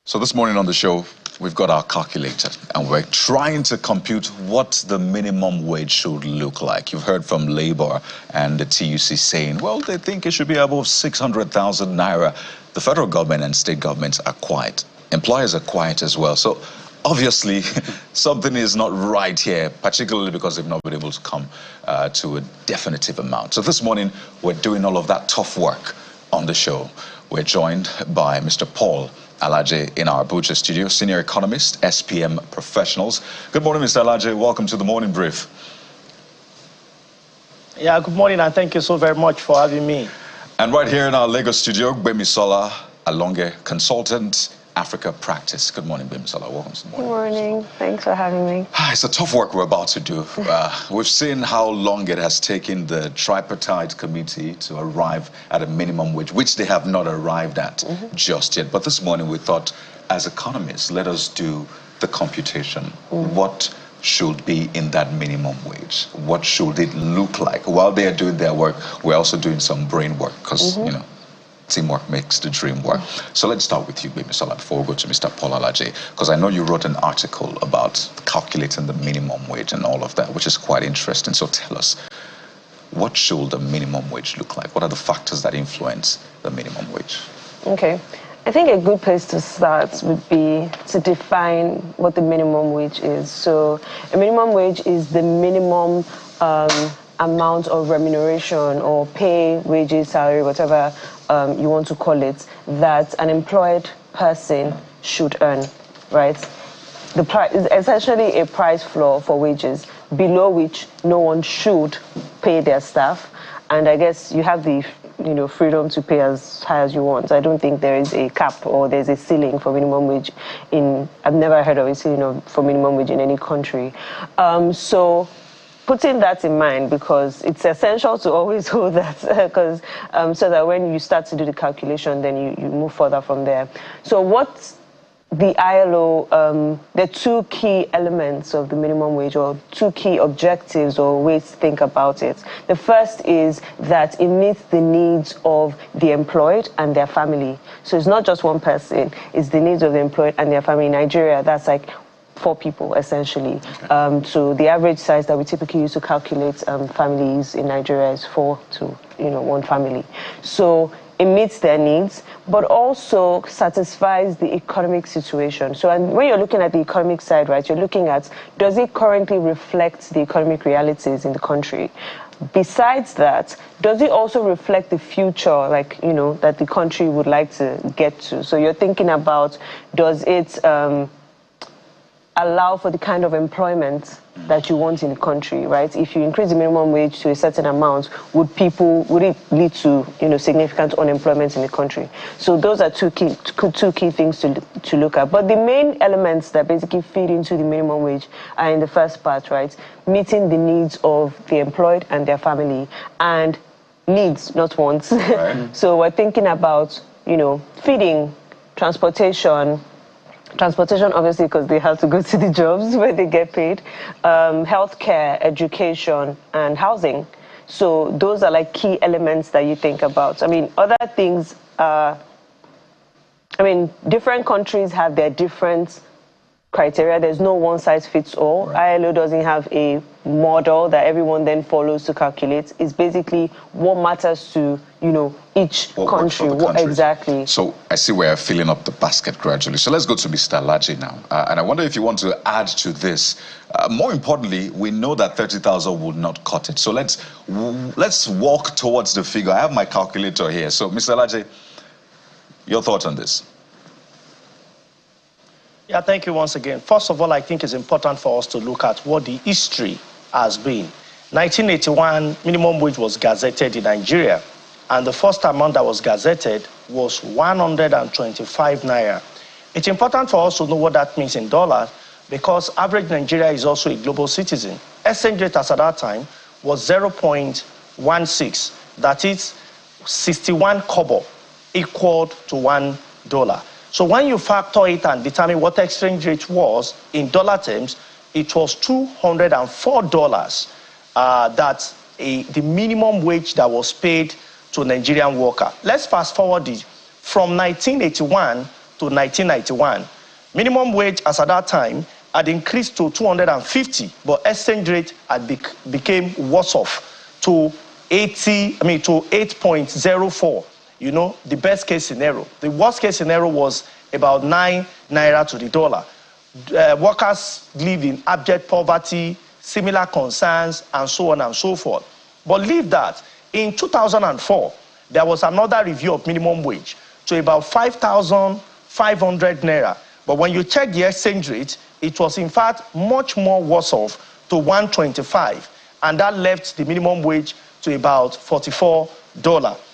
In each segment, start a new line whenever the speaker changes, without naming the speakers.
So this morning on the show, we've got our calculator and we're trying to compute what the minimum wage should look like. You've heard from Labour and the TUC saying, well, they think it should be above 600,000 naira. The federal government and state governments are quiet. Employers are quiet as well. So obviously, something is not right here, particularly because they've not been able to come to a definitive amount. So this morning, we're doing all of that tough work on the show. We're joined by Mr. Paul Alaje in our Abuja studio, senior economist, SPM professionals. Good morning, Mr. Alaje. Welcome to the Morning Brief.
Yeah, good morning, and thank you so very much for having me.
And right here in our Lagos studio, Gbemisola Alaje, consultant, Africa practice. Good morning, Gbemisola. Welcome to the Morning.
Good morning. Thanks for having me.
It's a tough work we're about to do. We've seen how long it has taken the tripartite committee to arrive at a minimum wage, which they have not arrived at just yet. But this morning we thought, as economists, let us do the computation. What should be in that minimum wage? What should it look like? While they are doing their work, we're also doing some brain work because, you know, teamwork makes the dream work. So let's start with you, Gbemisola, before we go to Mr. Paul Alaje, because I know you wrote an article about calculating the minimum wage and all of that, which is quite interesting. So tell us, what should the minimum wage look like? What are the factors that influence the minimum wage?
Okay. I think a good place to start would be to define what the minimum wage is. So a minimum wage is the minimum amount of remuneration or pay, wages, salary, whatever you want to call it, that an employed person should earn, right? The price is essentially a price floor for wages, below which no one should pay their staff. And I guess you have the freedom to pay as high as you want. I don't think there is a cap or there's a ceiling for minimum wage I've never heard of a ceiling for minimum wage in any country. So putting that in mind, because it's essential to always hold that, because so that when you start to do the calculation, then you move further from there. So what the ILO, the two key elements of the minimum wage, or two key objectives or ways to think about it. The first is that it meets the needs of the employed and their family. So it's not just one person, it's the needs of the employed and their family. In Nigeria, that's like 4 people, essentially. Okay. So the average size that we typically use to calculate families in Nigeria is 4 to 1 family. So it meets their needs, but also satisfies the economic situation. So when you're looking at the economic side, right, you're looking at, does it currently reflect the economic realities in the country? Besides that, does it also reflect the future, like, that the country would like to get to? So you're thinking about, does it allow for the kind of employment that you want in the country, right? If you increase the minimum wage to a certain amount, would it lead to significant unemployment in the country? So those are two key things to look at. But the main elements that basically feed into the minimum wage are in the first part, right? Meeting the needs of the employed and their family, and needs, not wants. Right. So we're thinking about feeding, transportation, obviously, because they have to go to the jobs where they get paid, healthcare, education, and housing. So those are like key elements that you think about. I mean, other things are, different countries have their different criteria. There's no one size fits all. Right. ILO doesn't have a model that everyone then follows to calculate. It's basically what matters to each country. Exactly.
So I see we're filling up the basket gradually. So let's go to Mr. Alaje now. And I wonder if you want to add to this. More importantly, we know that 30,000 would not cut it. So let's walk towards the figure. I have my calculator here. So Mr. Alaje, your thoughts on this?
Yeah, thank you once again. First of all, I think it's important for us to look at what the history has been. 1981, minimum wage was gazetted in Nigeria, and the first amount that was gazetted was 125 naira. It's important for us to know what that means in dollars, because average Nigeria is also a global citizen. Exchange rate as at that time was 0.16. That is 61 kobo, equal to $1. So when you factor it and determine what the exchange rate was in dollar terms, it was $204. That's the minimum wage that was paid to a Nigerian worker. Let's fast forward it from 1981 to 1991, minimum wage as at that time had increased to 250, but exchange rate had became worse off to 8.04. You know, the best case scenario. The worst case scenario was about 9 naira to the dollar. Workers live in abject poverty, similar concerns, and so on and so forth. But leave that. In 2004, there was another review of minimum wage to about 5,500 naira. But when you check the exchange rate, it was in fact much more worse off to 125. And that left the minimum wage to about $44.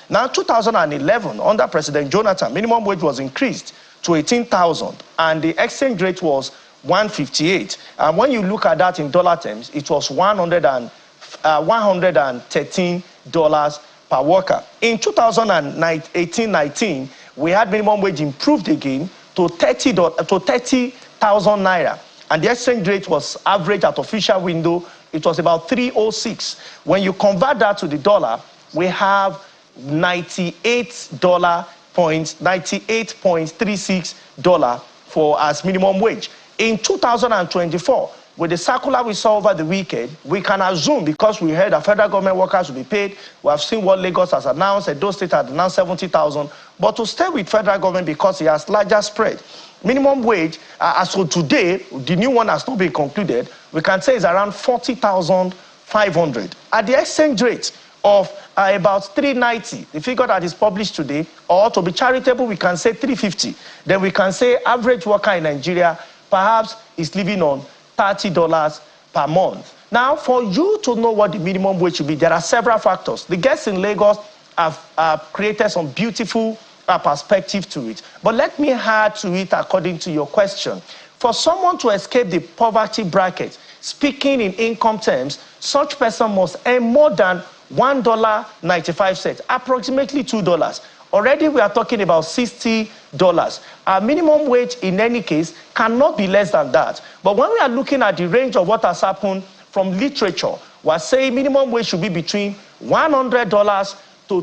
Now, 2011, under President Jonathan, minimum wage was increased to 18,000, and the exchange rate was 158. And when you look at that in dollar terms, it was $113 per worker. In 2018-19, we had minimum wage improved again to 30,000 naira, and the exchange rate was average at official window. It was about 306. When you convert that to the dollar, we have $98.36 for as minimum wage. In 2024, with the circular we saw over the weekend, we can assume, because we heard that federal government workers will be paid, we have seen what Lagos has announced, Edo State has announced 70,000, but to stay with federal government because it has larger spread. Minimum wage, as of today, the new one has not been concluded, we can say is around 40,500. At the exchange rate of about 390, the figure that is published today, or to be charitable, we can say 350. Then we can say average worker in Nigeria perhaps is living on $30 per month. Now, for you to know what the minimum wage should be, there are several factors. The guests in Lagos have created some beautiful perspective to it. But let me add to it according to your question. For someone to escape the poverty bracket, speaking in income terms, such person must earn more than $1.95, approximately $2. Already we are talking about $60. Our minimum wage in any case cannot be less than that. But when we are looking at the range of what has happened from literature, we are saying minimum wage should be between $100 to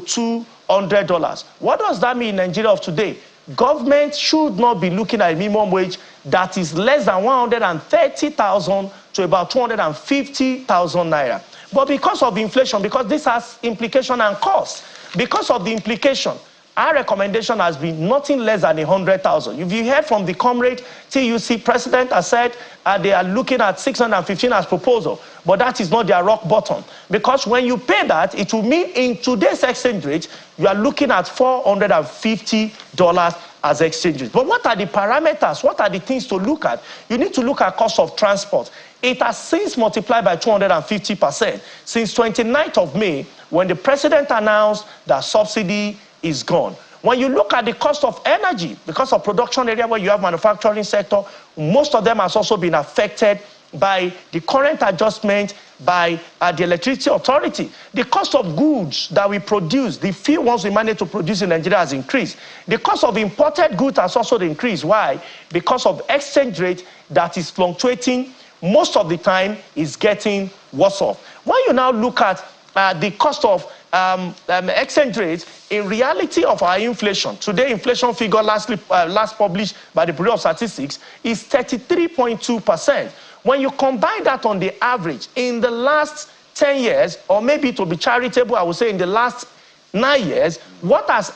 $200. What does that mean in Nigeria of today? Government should not be looking at a minimum wage that is less than 130,000 to about 250,000 naira. But because of inflation, because this has implication and cost, because of the implication, our recommendation has been nothing less than 100,000. If you heard from the comrade TUC president has said they are looking at 615 as proposal, but that is not their rock bottom. Because when you pay that, it will mean in today's exchange rate, you are looking at $450 as exchange rate. But what are the parameters? What are the things to look at? You need to look at cost of transport. It has since multiplied by 250% since 29th of May, when the president announced that subsidy is gone. When you look at the cost of energy, because of production area where you have manufacturing sector, most of them has also been affected by the current adjustment by the electricity authority. The cost of goods that we produce, the few ones we manage to produce in Nigeria, has increased. The cost of imported goods has also increased. Why? Because of exchange rate that is fluctuating most of the time, is getting worse off. When you now look at the cost of exchange rate in reality of our inflation, today inflation figure last published by the Bureau of Statistics is 33.2%. When you combine that on the average in the last 10 years, or maybe to be charitable, I would say in the last 9 years, what has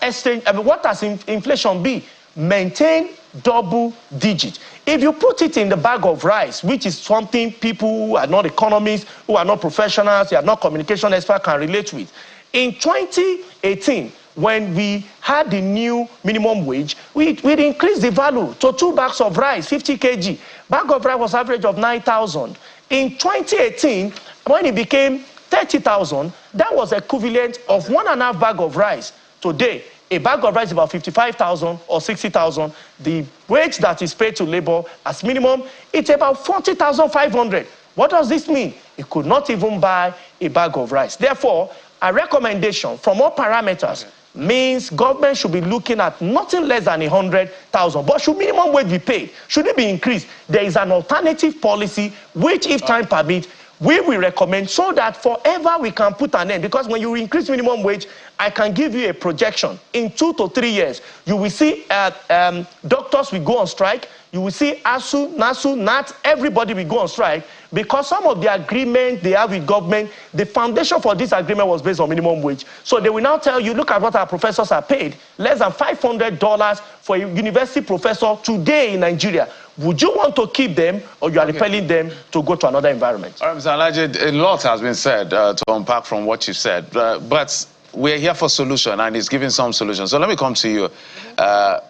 inflation been? Maintain double digit. If you put it in the bag of rice, which is something people who are not economists, who are not professionals, who are not communication experts can relate with. In 2018, when we had the new minimum wage, we increased the value to 2 bags of rice, 50 kg. Bag of rice was average of 9,000. In 2018, when it became 30,000, that was equivalent of 1.5 bag of rice. Today, a bag of rice is about 55,000 or 60,000. The wage that is paid to labor as minimum, it's about 40,500. What does this mean? It could not even buy a bag of rice. Therefore, a recommendation from all parameters means government should be looking at nothing less than 100,000. But should minimum wage be paid? Should it be increased? There is an alternative policy which, if time permits, we will recommend so that forever we can put an end. Because when you increase minimum wage, I can give you a projection. In 2 to 3 years, you will see doctors will go on strike. You will see ASU, NASU, NAT, everybody will go on strike because some of the agreement they have with government, the foundation for this agreement was based on minimum wage. So they will now tell you, look at what our professors are paid. Less than $500 for a university professor today in Nigeria. Would you want to keep them, or you are repelling them to go to another environment?
All right, Mr. Alaje, a lot has been said to unpack from what you said, but we're here for solution, and it's giving some solutions. So let me come to you.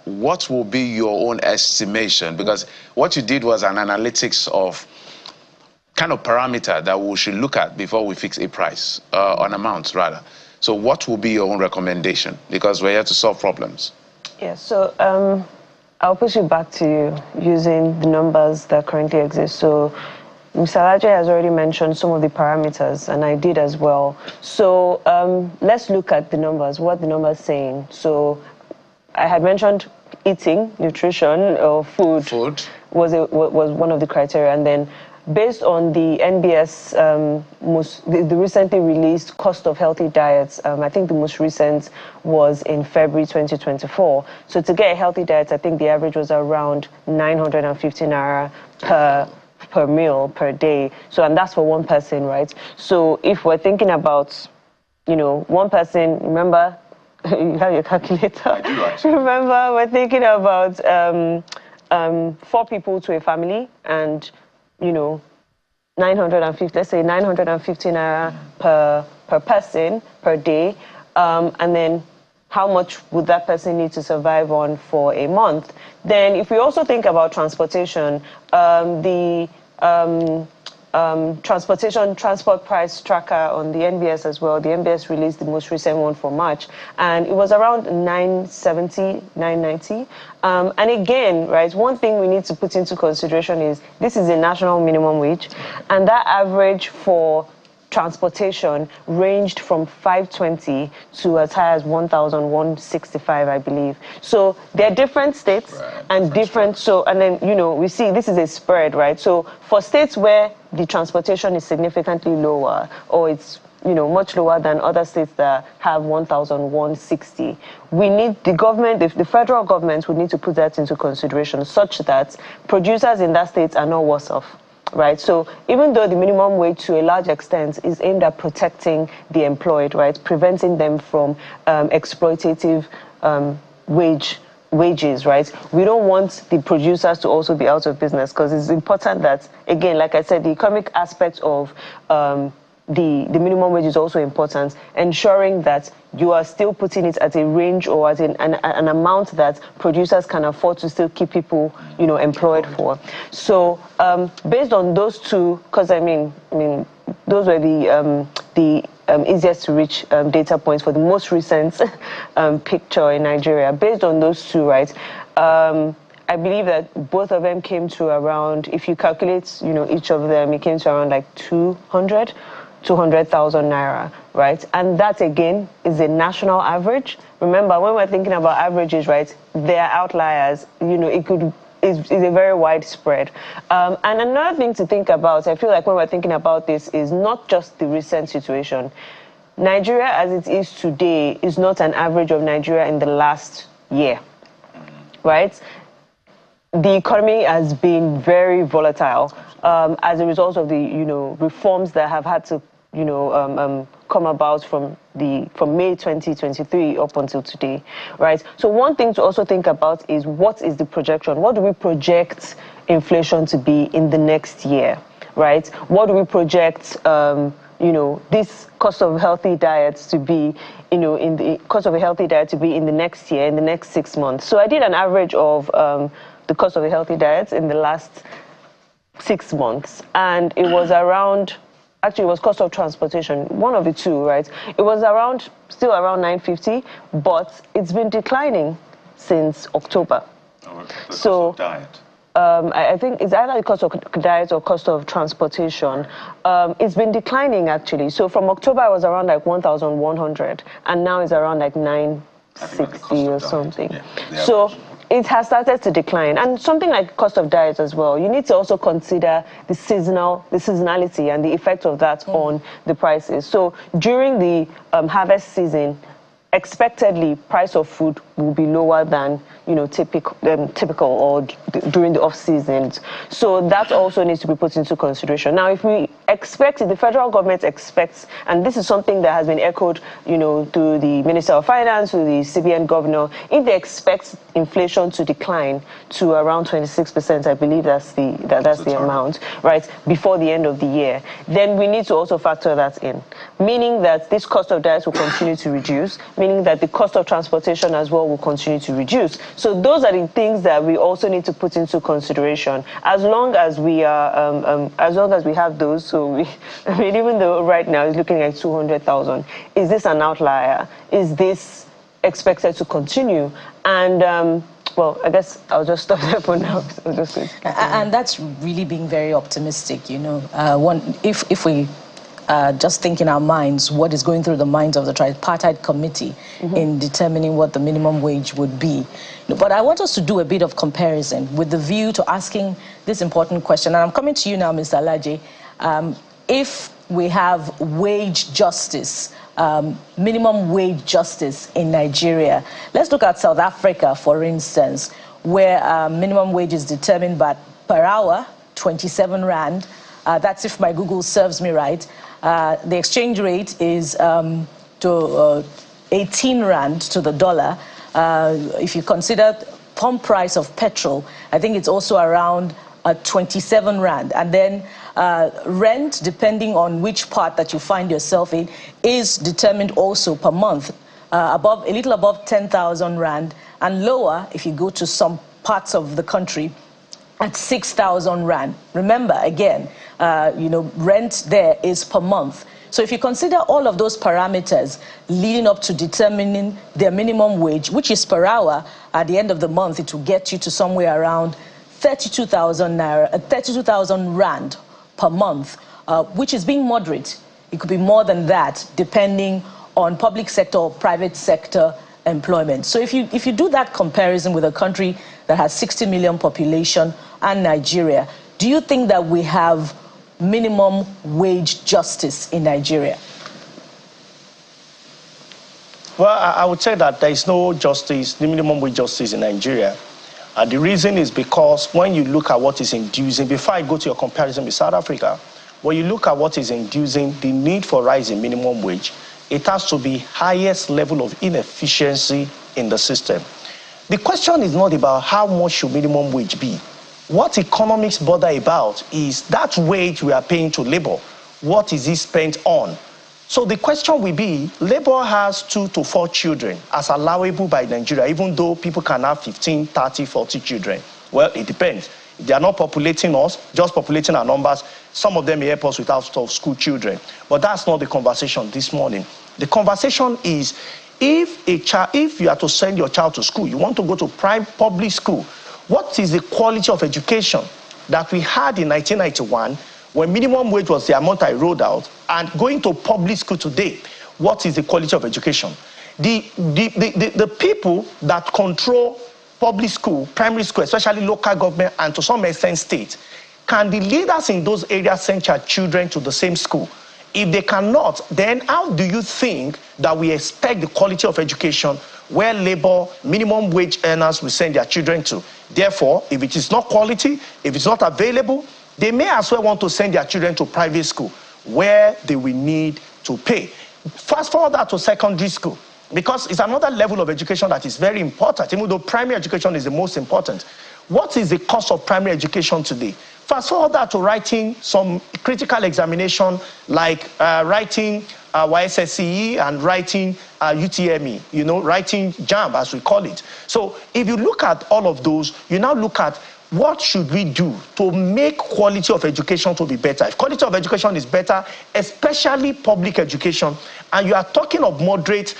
What will be your own estimation? Because what you did was an analytics of kind of parameter that we should look at before we fix a price, on amounts rather. So what will be your own recommendation? Because we're here to solve problems.
Yeah, so I'll push it back to you using the numbers that currently exist. So Mr. Alaje has already mentioned some of the parameters, and I did as well. So let's look at the numbers, what the numbers saying. So I had mentioned eating, nutrition, or food. Was one of the criteria. And then based on the NBS, the recently released cost of healthy diets, I think the most recent was in February 2024. So to get a healthy diet, I think the average was around 950 naira per meal per day. So, and that's for one person, right? So if we're thinking about, you know, one person, remember, you have your calculator.
I do, actually.
Remember, we're thinking about 4 people to a family, and you know, 950, let's say 950 naira per person per day, and then how much would that person need to survive on for a month? Then if we also think about transportation, the transport price tracker on the NBS as well, the NBS released the most recent one for March, and it was around 970, 990. And again, right, one thing we need to put into consideration is this is a national minimum wage, and that average for transportation ranged from 520 to as high as 1,165, I believe. So they're different states, right, and different. So, and then, you know, we see this is a spread, right? So for states where the transportation is significantly lower, or it's, you know, much lower than other states that have 1,160, we need the government, the federal government would need to put that into consideration such that producers in that state are not worse off. Right, so even though the minimum wage to a large extent is aimed at protecting the employed, right, preventing them from exploitative wages, right, we don't want the producers to also be out of business, because it's important that, again, like I said, the economic aspect of the minimum wage is also important, ensuring that you are still putting it at a range or at an amount that producers can afford to still keep people, you know, employed for. So based on those two, because I mean those were the easiest to reach data points for the most recent picture in Nigeria. Based on those two, right, I believe that both of them came to around, if you calculate, you know, each of them, it came to around like 200,000 naira, right? And that, again, is a national average. Remember, when we're thinking about averages, right, there are outliers. You know, it's a very widespread. And another thing to think about, I feel like when we're thinking about this, is not just the recent situation. Nigeria, as it is today, is not an average of Nigeria in the last year, right? The economy has been very volatile as a result of the, you know, reforms that have had to, you know, come about from May 2023 up until today, right? So one thing to also think about is, what is the projection? What do we project inflation to be in the next year, right? What do we project, you know, this cost of healthy diets to be, you know, in the cost of a healthy diet to be in the next year, in the next 6 months? So I did an average of the cost of a healthy diet in the last 6 months, and it was around, actually it was cost of transportation, one of the two, right? It was around, still around 950, but it's been declining since October.
So cost of diet.
I think it's either the cost of diet or cost of transportation. It's been declining, actually. So from October it was around like 1,100, and now it's around like 960 or something. Yeah, so it has started to decline. And something like cost of diet as well, you need to also consider the seasonality and the effect of that on the prices. So during the harvest season, expectedly, price of food will be lower than typical or during the off seasons. So that also needs to be put into consideration. Now, if we expect, the federal government expects, and this is something that has been echoed, to the Minister of Finance, to the CBN governor, if they expect inflation to decline to around 26%, I believe that's the amount, right, before the end of the year, then we need to also factor that in, meaning that this cost of diet will continue to reduce, meaning that the cost of transportation as well will continue to reduce. So those are the things that we also need to put into consideration. As long as we are, as long as we have those, so even though right now it's looking at 200,000, is this an outlier? Is this expected to continue? And well, I guess I'll just stop there for now.
And that's really being very optimistic. If we just think in our minds what is going through the minds of the tripartite committee in determining what the minimum wage would be. But I want us to do a bit of comparison with the view to asking this important question. And I'm coming to you now, Mr. Alaje. If we have wage justice, minimum wage justice in Nigeria, let's look at South Africa, for instance, where minimum wage is determined by per hour, 27 Rand. That's if my Google serves me right. The exchange rate is to 18 Rand to the dollar. If you consider pump price of petrol, I think it's also around 27 Rand. And then rent, depending on which part that you find yourself in, is determined also per month, a little above 10,000 Rand, and lower if you go to some parts of the country at 6,000 Rand. Remember, again, rent there is per month. So if you consider all of those parameters leading up to determining their minimum wage, which is per hour, at the end of the month, it will get you to somewhere around 32,000 Rand per month, which is being moderate. It could be more than that, depending on public sector or private sector employment. So if you do that comparison with a country that has 60 million population and Nigeria, do you think that we have minimum wage justice in Nigeria?
Well, I would say that there is no justice, the minimum wage justice in Nigeria. The reason is because when you look at what is inducing, before I go to your comparison with South Africa, when you look at what is inducing the need for rising minimum wage, it has to be highest level of inefficiency in the system. The question is not about how much should minimum wage be. What economics bother about is that wage we are paying to labor. What is it spent on? So the question will be, labor has 2 to 4 children as allowable by Nigeria, even though people can have 15, 30, 40 children. Well, it depends. If they are not populating us, just populating our numbers, some of them may help us with out-of-school children. But that's not the conversation this morning. The conversation is, if you are to send your child to school, you want to go to public school, what is the quality of education that we had in 1991 when minimum wage was the amount I rolled out, and going to public school today, what is the quality of education? The people that control public school, primary school, especially local government, and to some extent state, can the leaders in those areas send their children to the same school? If they cannot, then how do you think that we expect the quality of education where labor, minimum wage earners will send their children to? Therefore, if it is not quality, if it's not available, they may as well want to send their children to private school where they will need to pay. Fast forward that to secondary school, because it's another level of education that is very important, even though primary education is the most important. What is the cost of primary education today? Fast forward that to writing some critical examination like writing YSSCE and writing UTME, writing JAMB as we call it. So if you look at all of those, you now look at what should we do to make quality of education to be better? If quality of education is better, especially public education, and you are talking of moderate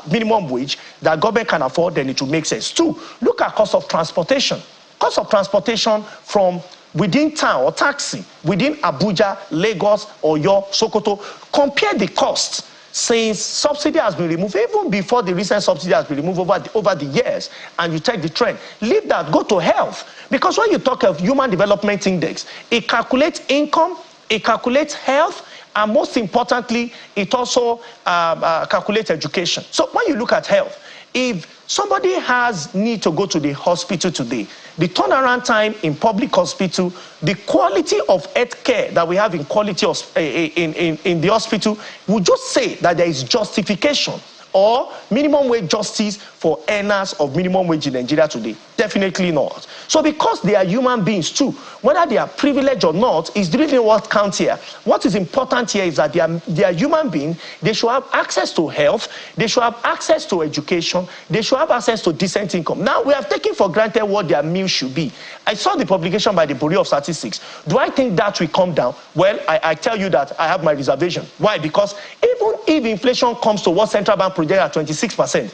minimum wage that government can afford, then it will make sense. 2, look at cost of transportation. Cost of transportation from within town or taxi, within Abuja, Lagos, or your Sokoto, compare the costs. since subsidy has been removed, even before the recent subsidy has been removed over the years, and you check the trend, leave that, go to health. Because when you talk of Human Development Index, it calculates income, it calculates health, and most importantly, it also calculates education. So when you look at health, if somebody has need to go to the hospital today, the turnaround time in public hospital, the quality of health care that we have in in the hospital, would just say that there is justification or minimum wage justice for earners of minimum wage in Nigeria today? Definitely not. So because they are human beings too, whether they are privileged or not is really what counts here. What is important here is that they are human beings. They should have access to health. They should have access to education. They should have access to decent income. Now, we have taken for granted what their meal should be. I saw the publication by the Bureau of Statistics. Do I think that will come down? Well, I tell you that I have my reservation. Why? Because even if inflation comes to what central bank project at 26%,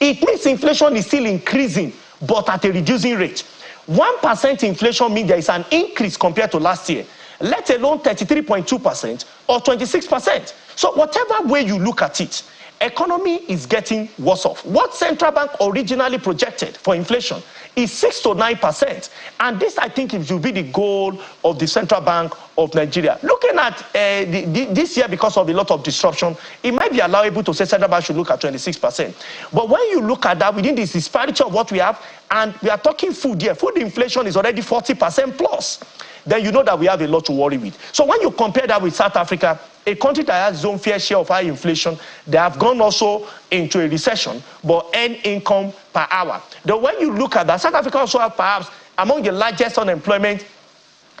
it means inflation is still increasing, but at a reducing rate. 1% inflation means there is an increase compared to last year, let alone 33.2% or 26%. So whatever way you look at it, economy is getting worse off. What central bank originally projected for inflation is 6 to 9%. And this, I think, it should be the goal of the Central Bank of Nigeria. Looking at this year, because of a lot of disruption, it might be allowable to say Central Bank should look at 26%. But when you look at that, within this disparity of what we have, and we are talking food here, food inflation is already 40% plus, then you know that we have a lot to worry with. So when you compare that with South Africa, a country that has its own fair share of high inflation, they have gone also into a recession, but earn income per hour. Then when you look at that, South Africa also have perhaps among the largest unemployment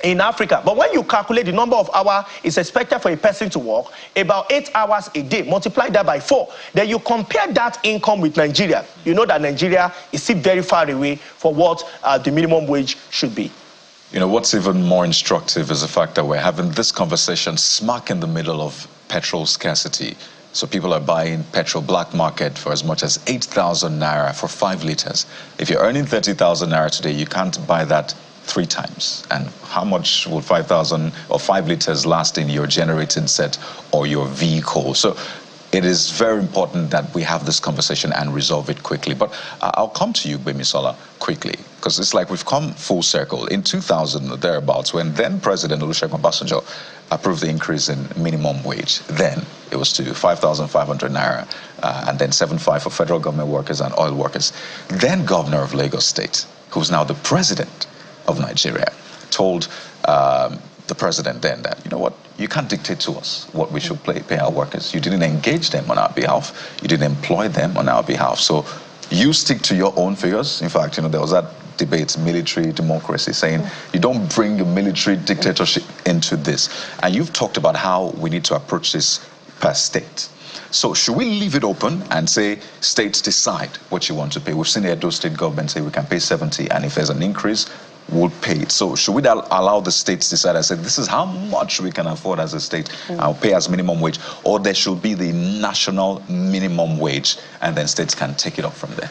in Africa. But when you calculate the number of hours is expected for a person to work, about 8 hours a day, multiply that by 4, then you compare that income with Nigeria, you know that Nigeria is still very far away from what the minimum wage should be.
You know, what's even more instructive is the fact that we're having this conversation smack in the middle of petrol scarcity. So people are buying petrol black market for as much as 8,000 naira for 5 liters. If you're earning 30,000 naira today, you can't buy that 3 times. And how much will 5,000 or 5 liters last in your generating set or your vehicle? So it is very important that we have this conversation and resolve it quickly. But I'll come to you, Gbemisola, quickly, because it's like we've come full circle. In 2000, or thereabouts, when then President Olusegun Obasanjo approved the increase in minimum wage, then it was to 5,500 naira, and then 7,500 for federal government workers and oil workers. Then Governor of Lagos State, who's now the President of Nigeria, told the president then that, you know what, you can't dictate to us what we should pay our workers. You didn't engage them on our behalf. You didn't employ them on our behalf. So you stick to your own figures. In fact, you know, there was that debate, military democracy, saying you don't bring your military dictatorship into this. And you've talked about how we need to approach this per state. So should we leave it open and say states decide what you want to pay? We've seen the Edo state government say we can pay 70, and if there's an increase, we'll pay it. So should we allow the states to decide and say this is how much we can afford as a state, I'll pay as minimum wage, or there should be the national minimum wage and then states can take it up from there?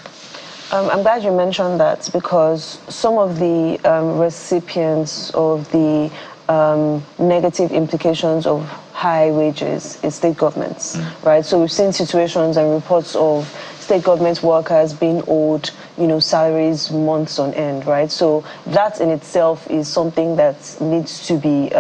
I'm glad you mentioned that, because some of the recipients of the negative implications of high wages is state governments, right? So we've seen situations and reports of state government workers being owed, you know, salaries months on end, right? So that in itself is something that needs to be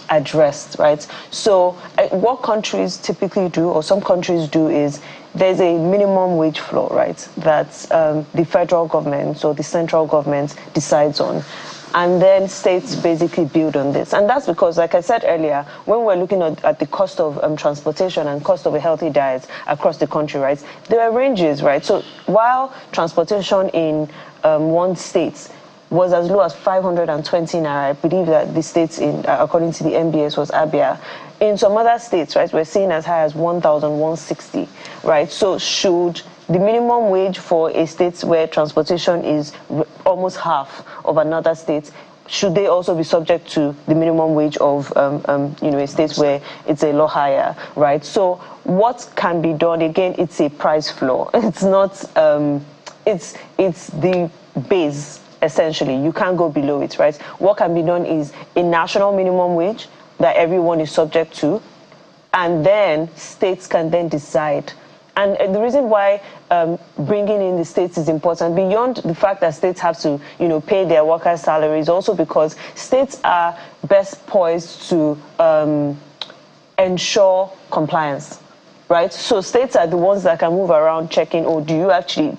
addressed, right? So what countries typically do, or some countries do, is there's a minimum wage floor, right, that the federal government or the central government decides on. And then states basically build on this. And that's because, like I said earlier, when we're looking at the cost of transportation and cost of a healthy diet across the country, right, there are ranges, right? So while transportation in one state was as low as 520 naira, I believe that the states, according to the MBS, was Abia. In some other states, right, we're seeing as high as 1,160, right? So should the minimum wage for a state where transportation is almost half of another state, should they also be subject to the minimum wage of you know, a state where it's a lot higher, right? So what can be done? Again, it's a price floor. It's not. It's the base, essentially. You can't go below it, right? What can be done is a national minimum wage that everyone is subject to, and then states can then decide. And the reason why bringing in the states is important, beyond the fact that states have to, pay their workers' salaries, also because states are best poised to ensure compliance, right? So states are the ones that can move around checking, do you actually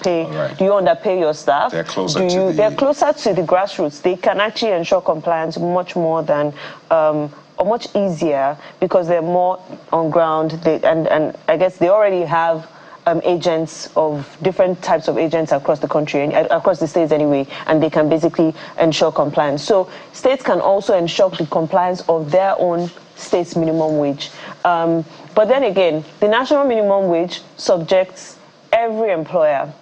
pay, do you underpay your staff?
They're closer
They're closer to the grassroots. They can actually ensure compliance much more than, or much easier, because they're more on ground. And I guess they already have agents of different types of agents across the country, across the states anyway, and they can basically ensure compliance. So states can also ensure the compliance of their own state's minimum wage. But then again, the national minimum wage subjects every employer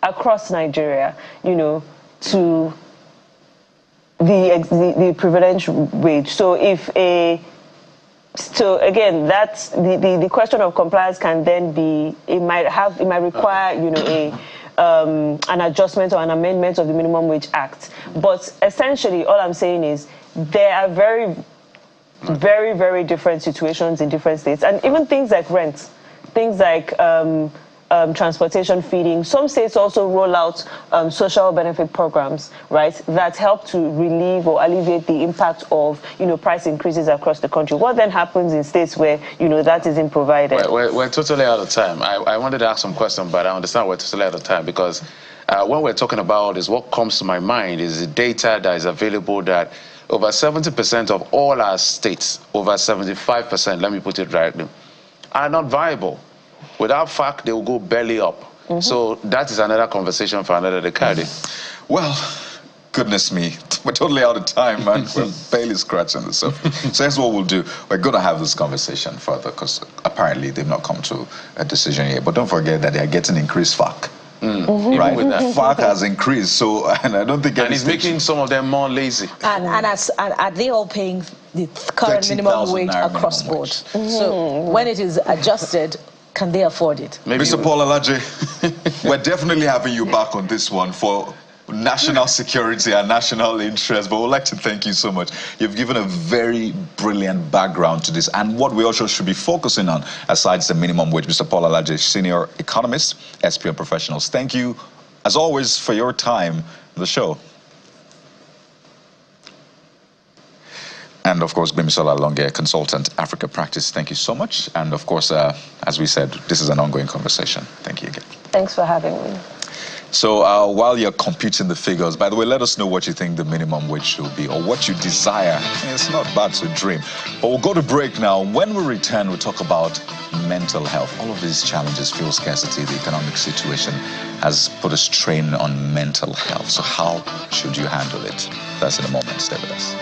across Nigeria, to the privilege wage. So again, that's the question of compliance can then be, it might require, an adjustment or an amendment of the Minimum Wage Act. But essentially, all I'm saying is there are very, very, very different situations in different states, and even things like rent, things like transportation, feeding. Some states also roll out social benefit programs, right, that help to relieve or alleviate the impact of, price increases across the country. What then happens in states where, that isn't provided?
We're totally out of time. I wanted to ask some questions, but I understand we're totally out of time, because when we're talking about this, what comes to my mind is the data that is available that over 70% of all our states, over 75%, let me put it directly, are not viable. Without fact, they will go belly up. So that is another conversation for another decade.
Well, goodness me, we're totally out of time, man. We're barely scratching the surface. So here's what we'll do. We're going to have this conversation further, because apparently they've not come to a decision yet. But don't forget that they are getting increased FAC. Right, with that. FAC has increased, so and I don't think.
And it's making some of them more lazy.
And are they all paying the current minimum wage across board? So when it is adjusted, can they afford it?
Maybe Mr. Paul Alaje, we're definitely having you back on this one for national security and national interest, but we'd like to thank you so much. You've given a very brilliant background to this, and what we also should be focusing on, aside the minimum wage. Mr. Paul Alaje, senior economist, SPM Professionals, thank you, as always, for your time on the show. And of course, Gbemisola Longe, consultant, Africa Practice, thank you so much. And of course, as we said, this is an ongoing conversation. Thank you again.
Thanks for having me.
So while you're computing the figures, by the way, let us know what you think the minimum wage should be, or what you desire. It's not bad to dream. But we'll go to break now. When we return, we'll talk about mental health. All of these challenges, fuel scarcity, the economic situation has put a strain on mental health. So how should you handle it? That's in a moment. Stay with us.